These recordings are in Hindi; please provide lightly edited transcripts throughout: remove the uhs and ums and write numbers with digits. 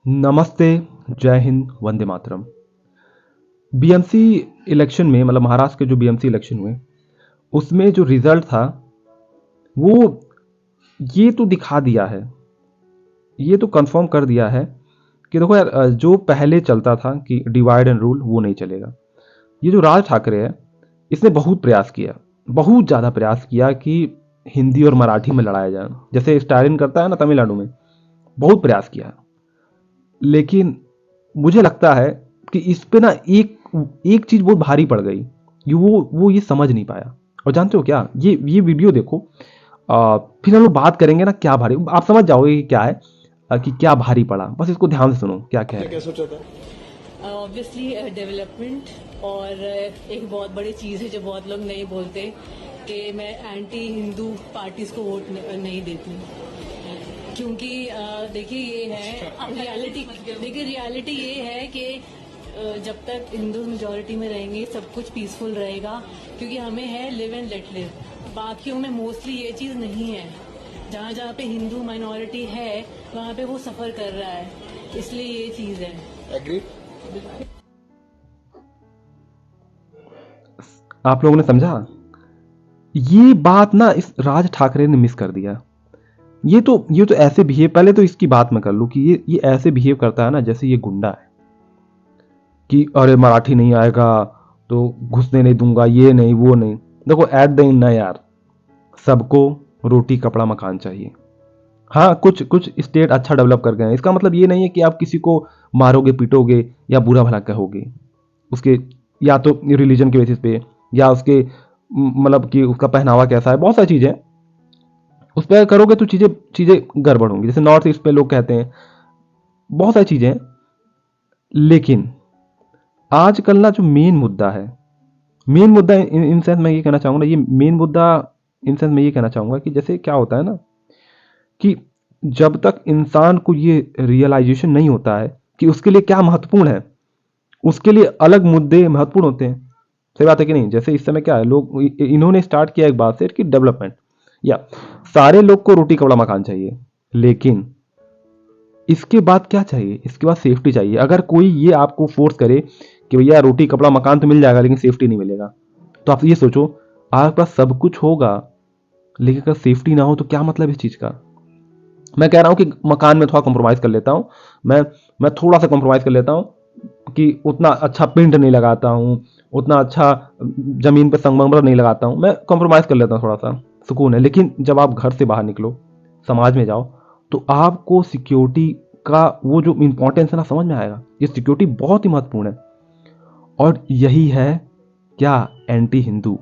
नमस्ते, जय हिंद, वंदे मातरम। बीएमसी इलेक्शन में मतलब महाराष्ट्र के जो बीएमसी इलेक्शन हुए, उसमें जो रिजल्ट था वो ये तो दिखा दिया है, ये तो कंफर्म कर दिया है कि देखो यार, जो पहले चलता था कि डिवाइड एंड रूल, वो नहीं चलेगा। ये जो राज ठाकरे है, इसने बहुत प्रयास किया, बहुत ज़्यादा प्रयास किया कि हिंदी और मराठी में लड़ाया जाए, जैसे स्टालिन करता है ना तमिलनाडु में। बहुत प्रयास किया, लेकिन मुझे लगता है कि इस पे ना एक एक चीज बहुत भारी पड़ गई, ये वो ये समझ नहीं पाया। और जानते हो क्या, ये वीडियो देखो, फिर हम लोग बात करेंगे ना क्या भारी, आप समझ जाओगे कि क्या है, कि क्या भारी पड़ा। बस इसको ध्यान से सुनो क्या कह रहे हैं। क्या सोचा था? ऑब्वियसली डेवलपमेंट, और एक बहुत बड़ी चीज़ है जो बहुत लोग नहीं बोलते कि मैं एंटी हिंदू पार्टीज को वोट नहीं देती, क्योंकि देखिए ये है रियलिटी। देखिए रियलिटी ये है कि जब तक हिंदू मेजोरिटी में रहेंगे सब कुछ पीसफुल रहेगा, क्योंकि हमें है लिव एंड लेट लिव। बाकियों में मोस्टली ये चीज़ नहीं है। जहाँ जहाँ पे हिंदू माइनॉरिटी है वहाँ पे वो सफ़र कर रहा है, इसलिए ये चीज़ है। एग्री? आप लोगों ने समझा? ये बात ना इस राज ठाकरे ने मिस कर दिया। ये तो ऐसे बिहेव, पहले तो इसकी बात मैं कर लूं कि ये ऐसे बिहेव करता है ना जैसे ये गुंडा है, कि अरे मराठी नहीं आएगा तो घुसने नहीं दूंगा, ये नहीं वो नहीं। देखो एट द एंड ना यार, सबको रोटी कपड़ा मकान चाहिए। हाँ, कुछ कुछ स्टेट अच्छा डेवलप कर गए हैं, इसका मतलब ये नहीं है कि आप किसी को मारोगे पीटोगे या बुरा भला कहोगे उसके, या तो रिलीजन के बेसिस पे, या उसके मतलब कि उसका पहनावा कैसा है, बहुत सारी चीजें उस पर करोगे तो चीजें चीजें गड़बड़ होंगी। जैसे नॉर्थ ईस्ट पे लोग कहते हैं, बहुत सारी चीजें हैं। लेकिन आजकल ना जो मेन मुद्दा है, मेन मुद्दा इन सेंस मैं ये कहना चाहूंगा, ये मेन मुद्दा इन सेंस मैं ये कहना चाहूंगा कि जैसे क्या होता है ना, कि जब तक इंसान को ये रियलाइजेशन नहीं होता है कि उसके लिए क्या महत्वपूर्ण है, उसके लिए अलग मुद्दे महत्वपूर्ण होते हैं। सही बात है कि नहीं? जैसे इस समय क्या है, लोग इन्होंने स्टार्ट किया एक बात से कि डेवलपमेंट, या सारे लोग को रोटी कपड़ा मकान चाहिए, लेकिन इसके बाद क्या चाहिए? इसके बाद सेफ्टी चाहिए। अगर कोई ये आपको फोर्स करे कि भैया रोटी कपड़ा मकान तो मिल जाएगा लेकिन सेफ्टी नहीं मिलेगा, तो आप ये सोचो, आपके पास सब कुछ होगा लेकिन अगर सेफ्टी ना हो तो क्या मतलब इस चीज का? मैं कह रहा हूं कि मकान में थोड़ा कॉम्प्रोमाइज कर लेता हूं, मैं थोड़ा सा कॉम्प्रोमाइज कर लेता हूं कि उतना अच्छा पेंट नहीं लगाता हूं, उतना अच्छा जमीन पे संगमरमर नहीं लगाता हूं, मैं कॉम्प्रोमाइज कर लेता हूं, थोड़ा सा सुकून है। लेकिन जब आप घर से बाहर निकलो, समाज में जाओ, तो आपको सिक्योरिटी का वो जो इंपॉर्टेंस है ना, समझ में आएगा। ये सिक्योरिटी बहुत ही महत्वपूर्ण है, और यही है क्या, एंटी हिंदू।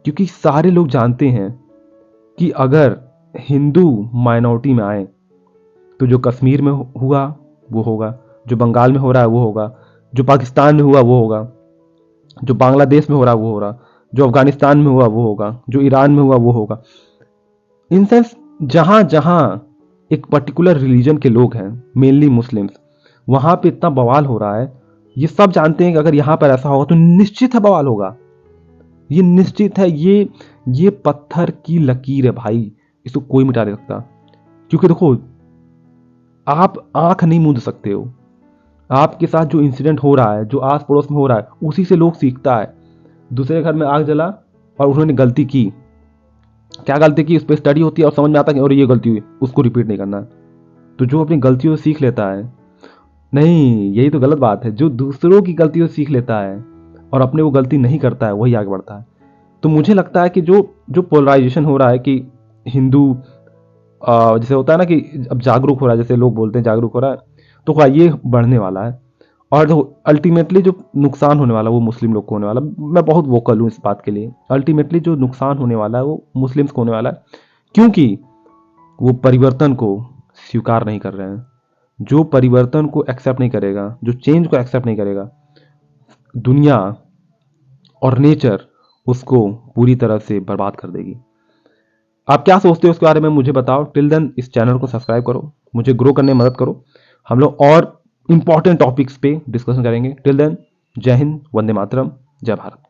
क्योंकि सारे लोग जानते हैं कि अगर हिंदू माइनॉरिटी में आए तो जो कश्मीर में हुआ वो होगा, जो बंगाल में हो रहा है वो होगा, जो पाकिस्तान में हुआ वो होगा, जो बांग्लादेश में हो रहा है वो हो रहा, जो अफगानिस्तान में हुआ वो होगा, जो ईरान में हुआ वो होगा। इन सेंस जहां जहां एक पर्टिकुलर रिलीजन के लोग हैं, मेनली मुस्लिम्स, वहां पे इतना बवाल हो रहा है। ये सब जानते हैं कि अगर यहां पर ऐसा होगा तो निश्चित है बवाल होगा, ये निश्चित है। ये पत्थर की लकीर है भाई, इसको कोई मिटा नहीं सकता। क्योंकि देखो, आप आंख नहीं मूंद सकते हो, आपके साथ जो इंसिडेंट हो रहा है, जो आस पड़ोस में हो रहा है, उसी से लोग सीखता है। दूसरे घर में आग जला और उन्होंने गलती की, क्या गलती की उस पर स्टडी होती है और समझ में आता है कि और ये गलती हुई, उसको रिपीट नहीं करना। तो जो अपनी गलतियों से सीख लेता है, नहीं यही तो गलत बात है, जो दूसरों की गलतियों से सीख लेता है और अपने वो गलती नहीं करता है वही आगे बढ़ता है। तो मुझे लगता है कि जो जो पोलराइजेशन हो रहा है कि हिंदू, जैसे होता है ना कि अब जागरूक हो रहा है, जैसे लोग बोलते हैं जागरूक हो रहा है, तो क्या ये बढ़ने वाला है। और अल्टीमेटली जो नुकसान होने वाला है वो मुस्लिम लोग को होने वाला है। मैं बहुत वोकल हूँ इस बात के लिए। अल्टीमेटली जो नुकसान होने वाला है वो मुस्लिम्स को होने वाला है, क्योंकि वो परिवर्तन को स्वीकार नहीं कर रहे हैं। जो परिवर्तन को एक्सेप्ट नहीं करेगा, जो चेंज को एक्सेप्ट नहीं करेगा, दुनिया और नेचर उसको पूरी तरह से बर्बाद कर देगी। आप क्या सोचते हो उसके बारे में मुझे बताओ। टिल देन इस चैनल को सब्सक्राइब करो, मुझे ग्रो करने में मदद करो। हम लोग और इंपॉर्टेंट टॉपिक्स पे डिस्कशन करेंगे। टिल देन, जय हिंद, वंदे मातरम, जय भारत।